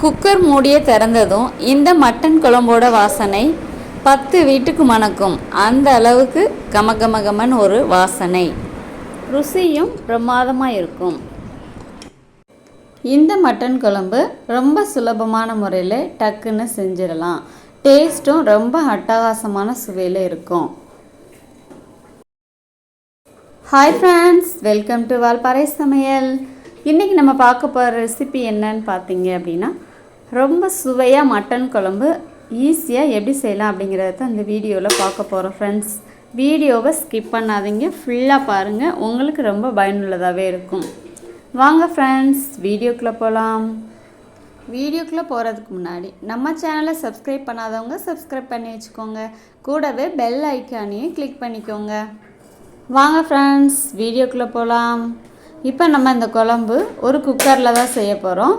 Cooker மூடியை திறந்ததும் இந்த மட்டன் குழம்போட வாசனை 10 வீட்டுக்கு மணக்கும். அந்த அளவுக்கு கமகமகமன்னு ஒரு வாசனை, ருசியும் பிரமாதமாக இருக்கும். இந்த மட்டன் குழம்பு ரொம்ப சுலபமான முறையில் டக்குன்னு செஞ்சிடலாம். டேஸ்ட்டும் ரொம்ப அட்டகாசமான சுவையில் இருக்கும். Hi friends, welcome to Valparai சமையல். இன்றைக்கி நம்ம பார்க்க போகிற ரெசிபி என்னன்னு பார்த்தீங்க அப்படின்னா, ரொம்ப சுவையாக மட்டன் குழம்பு ஈஸியாக எப்படி செய்யலாம் அப்படிங்கிறத தான் இந்த வீடியோவில் பார்க்க போகிறோம். ஃப்ரெண்ட்ஸ், வீடியோவை ஸ்கிப் பண்ணாதீங்க, ஃபுல்லாக பாருங்கள், உங்களுக்கு ரொம்ப பயனுள்ளதாகவே இருக்கும். வாங்க ஃப்ரெண்ட்ஸ், வீடியோக்குள்ளே போகலாம். வீடியோக்குள்ளே போகிறதுக்கு முன்னாடி நம்ம சேனலை சப்ஸ்கிரைப் பண்ணாதவங்க சப்ஸ்கிரைப் பண்ணி வச்சுக்கோங்க. கூடவே பெல் ஐக்கானையும் கிளிக் பண்ணிக்கோங்க. வாங்க ஃப்ரெண்ட்ஸ், வீடியோக்குள்ளே போகலாம். இப்போ நம்ம இந்த குழம்பு ஒரு குக்கரில் தான் செய்ய போகிறோம்.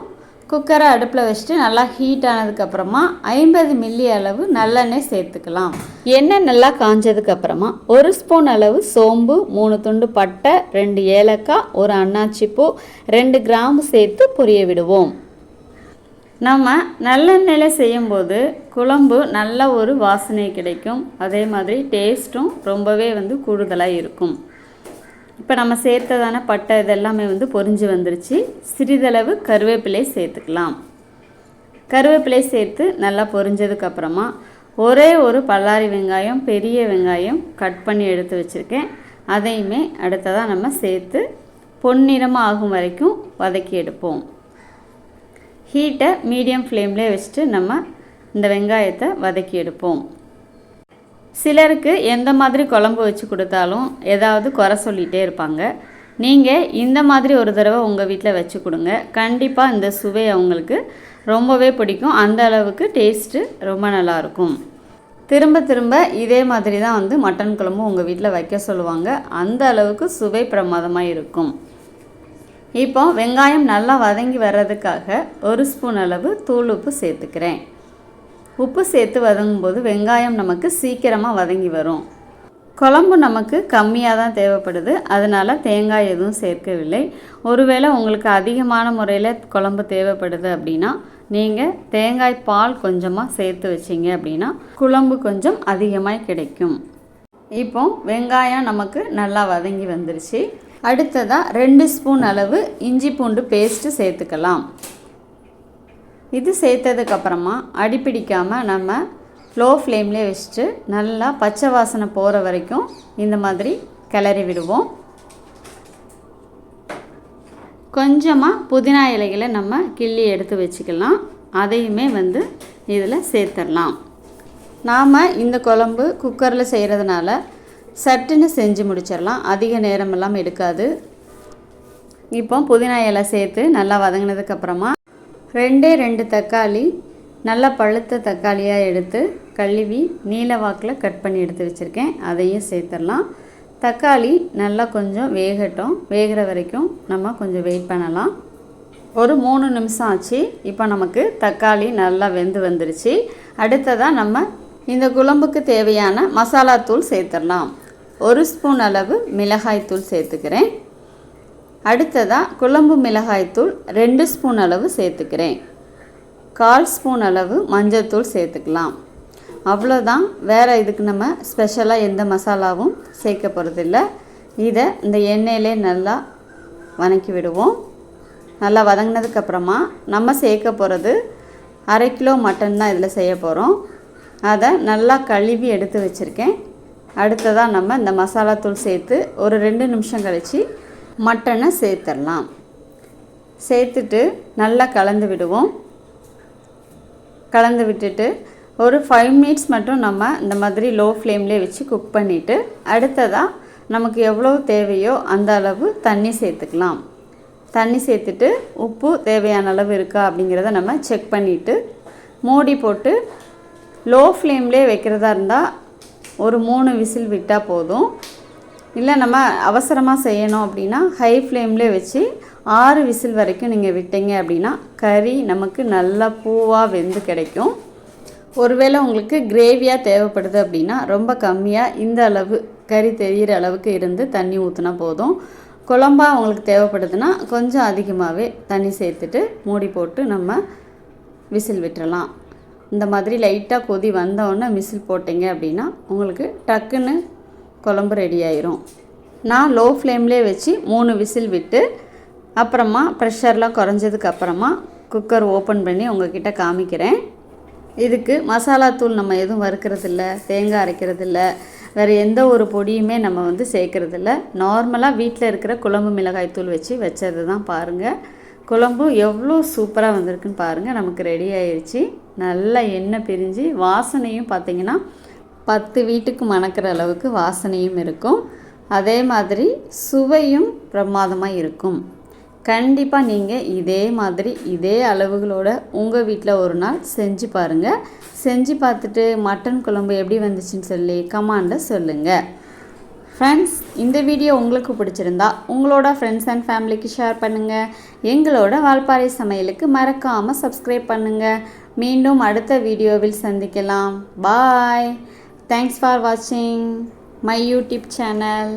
குக்கரை அடுப்பில் வச்சுட்டு நல்லா ஹீட் ஆனதுக்கப்புறமா 50 மில்லி அளவு நல்லெண்ணெய் சேர்த்துக்கலாம். எண்ணெய் நல்லா காஞ்சதுக்கப்புறமா 1 ஸ்பூன் அளவு சோம்பு, 3 துண்டு பட்டை, 2 ஏலக்காய், 1 அன்னாச்சிப்பூ, 2 கிராம்பு சேர்த்து பொரிய விடுவோம். நம்ம நல்லெண்ணெயில் செய்யும்போது குழம்பு நல்ல ஒரு வாசனை கிடைக்கும். அதே மாதிரி டேஸ்ட்டும் ரொம்பவே கூடுதலாக இருக்கும். இப்போ நம்ம சேர்த்ததான பட்டை இதெல்லாமே பொரிஞ்சு வந்துருச்சு. சிறிதளவு கருவேப்பிலை சேர்த்துக்கலாம். கருவேப்பிலை சேர்த்து நல்லா பொரிஞ்சதுக்கப்புறமா ஒரே ஒரு பல்லாரி வெங்காயம், பெரிய வெங்காயம் கட் பண்ணி எடுத்து வச்சுருக்கேன். அதையுமே அடுத்ததாக நம்ம சேர்த்து பொன்னிறமாக ஆகும் வரைக்கும் வதக்கி எடுப்போம். ஹீட்டை மீடியம் ஃப்ளேம்லேயே வச்சுட்டு நம்ம இந்த வெங்காயத்தை வதக்கி எடுப்போம். சிலருக்கு எந்த மாதிரி குழம்பு வச்சு கொடுத்தாலும் ஏதாவது குறை சொல்லிகிட்டே இருப்பாங்க. நீங்கள் இந்த மாதிரி ஒரு தடவை உங்கள் வீட்டில் வச்சு கொடுங்க. கண்டிப்பாக இந்த சுவை அவங்களுக்கு ரொம்பவே பிடிக்கும். அந்த அளவுக்கு டேஸ்ட்டு ரொம்ப நல்லாயிருக்கும். திரும்ப திரும்ப இதே மாதிரி தான் மட்டன் குழம்பு உங்கள் வீட்டில் வைக்க சொல்லுவாங்க. அந்த அளவுக்கு சுவை பிரமாதமாக இருக்கும். இப்போ வெங்காயம் நல்லா வதங்கி வர்றதுக்காக 1 ஸ்பூன் அளவு தூள் உப்பு சேர்த்துக்கிறேன். உப்பு சேர்த்து வதங்கும்போது வெங்காயம் நமக்கு சீக்கிரமாக வதங்கி வரும். குழம்பு நமக்கு கம்மியாக தான் தேவைப்படுது, அதனால் தேங்காய் எதுவும் சேர்க்கவில்லை. ஒருவேளை உங்களுக்கு அதிகமான முறையில் குழம்பு தேவைப்படுது அப்படின்னா நீங்கள் தேங்காய் பால் கொஞ்சமாக சேர்த்து வச்சிங்க அப்படின்னா குழம்பு கொஞ்சம் அதிகமாக கிடைக்கும். இப்போ வெங்காயம் நமக்கு நல்லா வதங்கி வந்துருச்சு. அடுத்ததாக 2 ஸ்பூன் அளவு இஞ்சி பூண்டு பேஸ்ட்டு சேர்த்துக்கலாம். இது சேர்த்ததுக்கப்புறமா அடிப்பிடிக்காமல் நம்ம லோ ஃப்ளேம்லேயே வச்சுட்டு நல்லா பச்சை வாசனை போகிற வரைக்கும் இந்த மாதிரி கிளறி விடுவோம். கொஞ்சமாக புதினா இலைகளை நம்ம கிள்ளி எடுத்து வச்சுக்கலாம். அதையுமே இதில் சேர்த்துடலாம். நாம் இந்த குழம்பு குக்கரில் செய்கிறதுனால சட்டுன்னு செஞ்சு முடிச்சிடலாம். அதிக நேரமெல்லாம் எடுக்காது. இப்போ புதினா இலை சேர்த்து நல்லா வதங்கினதுக்கப்புறமா 2 தக்காளி, நல்லா பழுத்த தக்காளியாக எடுத்து கழுவி நீல வாக்கில் கட் பண்ணி எடுத்து வச்சுருக்கேன். அதையும் சேர்த்துடலாம். தக்காளி நல்லா கொஞ்சம் வேகட்டும். வேகிற வரைக்கும் நம்ம கொஞ்சம் வெயிட் பண்ணலாம். ஒரு 3 நிமிஷம் ஆச்சு. இப்போ நமக்கு தக்காளி நல்லா வெந்து வந்துருச்சு. அடுத்ததாக நம்ம இந்த குழம்புக்கு தேவையான மசாலா தூள் சேர்த்துடலாம். 1 ஸ்பூன் அளவு மிளகாய்த்தூள் சேர்த்துக்கிறேன். அடுத்ததாக குழம்பு மிளகாய்த்தூள் 2 ஸ்பூன் அளவு சேர்த்துக்கிறேன். 1/4 ஸ்பூன் அளவு மஞ்சள்தூள் சேர்த்துக்கலாம். அவ்வளோதான். வேறு இதுக்கு நம்ம ஸ்பெஷலாக எந்த மசாலாவும் சேர்க்க போகிறதில்ல. இதை இந்த எண்ணெயிலே நல்லா வதக்கி விடுவோம். நல்லா வதங்கினதுக்கப்புறமா நம்ம சேர்க்க போகிறது 1/2 கிலோ மட்டன் தான் இதில் செய்ய போகிறோம். அதை நல்லா கழுவி எடுத்து வச்சுருக்கேன். அடுத்ததாக நம்ம இந்த மசாலா தூள் சேர்த்து ஒரு 2 நிமிஷம் கழித்து மட்டனை சேர்த்துடலாம். சேர்த்துட்டு நல்லா கலந்து விடுவோம். கலந்து விட்டுட்டு ஒரு 5 மினிட்ஸ் மட்டும் நம்ம இந்த மாதிரி லோ ஃப்ளேம்லேயே வச்சு குக் பண்ணிவிட்டு அடுத்ததாக நமக்கு எவ்வளோ தேவையோ அந்த அளவு தண்ணி சேர்த்துக்கலாம். தண்ணி சேர்த்துட்டு உப்பு தேவையான அளவு இருக்கா அப்படிங்கிறத நம்ம செக் பண்ணிவிட்டு மூடி போட்டு லோ ஃப்ளேம்லேயே வைக்கிறதா இருந்தால் ஒரு 3 விசில் விட்டால் போதும். இல்லை நம்ம அவசரமாக செய்யணும் அப்படின்னா ஹை ஃப்ளேம்லேயே வச்சு 6 விசில் வரைக்கும் நீங்கள் விட்டீங்க அப்படின்னா கறி நமக்கு நல்லா பூவாக வெந்து கிடைக்கும். ஒருவேளை உங்களுக்கு கிரேவியாக தேவைப்படுது அப்படின்னா ரொம்ப கம்மியாக இந்த அளவு கறி தெரிகிற அளவுக்கு இருந்து தண்ணி ஊற்றினா போதும். குழம்பாக உங்களுக்கு தேவைப்படுதுன்னா கொஞ்சம் அதிகமாகவே தண்ணி சேர்த்துட்டு மூடி போட்டு நம்ம விசில் விட்டுறலாம். இந்த மாதிரி லைட்டாக கொதி வந்தோடனே விசில் போட்டிங்க அப்படின்னா உங்களுக்கு டக்குன்னு குழம்பு ரெடி ஆயிரும். நான் லோ ஃப்ளேம்லேயே வச்சு 3 விசில் விட்டு அப்புறமா ப்ரெஷர்லாம் குறைஞ்சதுக்கப்புறமா குக்கர் ஓப்பன் பண்ணி உங்கள்கிட்ட காமிக்கிறேன். இதுக்கு மசாலாத்தூள் நம்ம எதுவும் வறுக்கிறதில்ல, தேங்காய் அரைக்கிறதில்ல, வேறு எந்த ஒரு பொடியுமே நம்ம சேர்க்குறதில்ல. நார்மலாக வீட்டில் இருக்கிற குழம்பு மிளகாய் தூள் வச்சு வச்சது தான். பாருங்கள், குழம்பு எவ்வளோ சூப்பராக வந்திருக்குன்னு பாருங்கள். நமக்கு ரெடி ஆயிடுச்சு. நல்லா எண்ணெய் பிரிஞ்சு வாசனையும் பார்த்திங்கன்னா 10 வீட்டுக்கு மணக்கிற அளவுக்கு வாசனையும் இருக்கும். அதே மாதிரி சுவையும் பிரமாதமாக இருக்கும். கண்டிப்பாக நீங்கள் இதே மாதிரி இதே அளவுகளோட உங்கள் வீட்டில் ஒரு நாள் செஞ்சு பாருங்கள். செஞ்சு பார்த்துட்டு மட்டன் குழம்பு எப்படி வந்துச்சுன்னு சொல்லி கமெண்டில் சொல்லுங்கள். ஃப்ரெண்ட்ஸ், இந்த வீடியோ உங்களுக்கு பிடிச்சிருந்தா உங்களோட ஃப்ரெண்ட்ஸ் அண்ட் ஃபேமிலிக்கு ஷேர் பண்ணுங்கள். எங்களோட வால்பாறை சமையலுக்கு மறக்காமல் சப்ஸ்கிரைப் பண்ணுங்கள். மீண்டும் அடுத்த வீடியோவில் சந்திக்கலாம். பாய். தேங்க்ஸ் ஃபார் வாட்சிங் மை யூடியூப் சேனல்.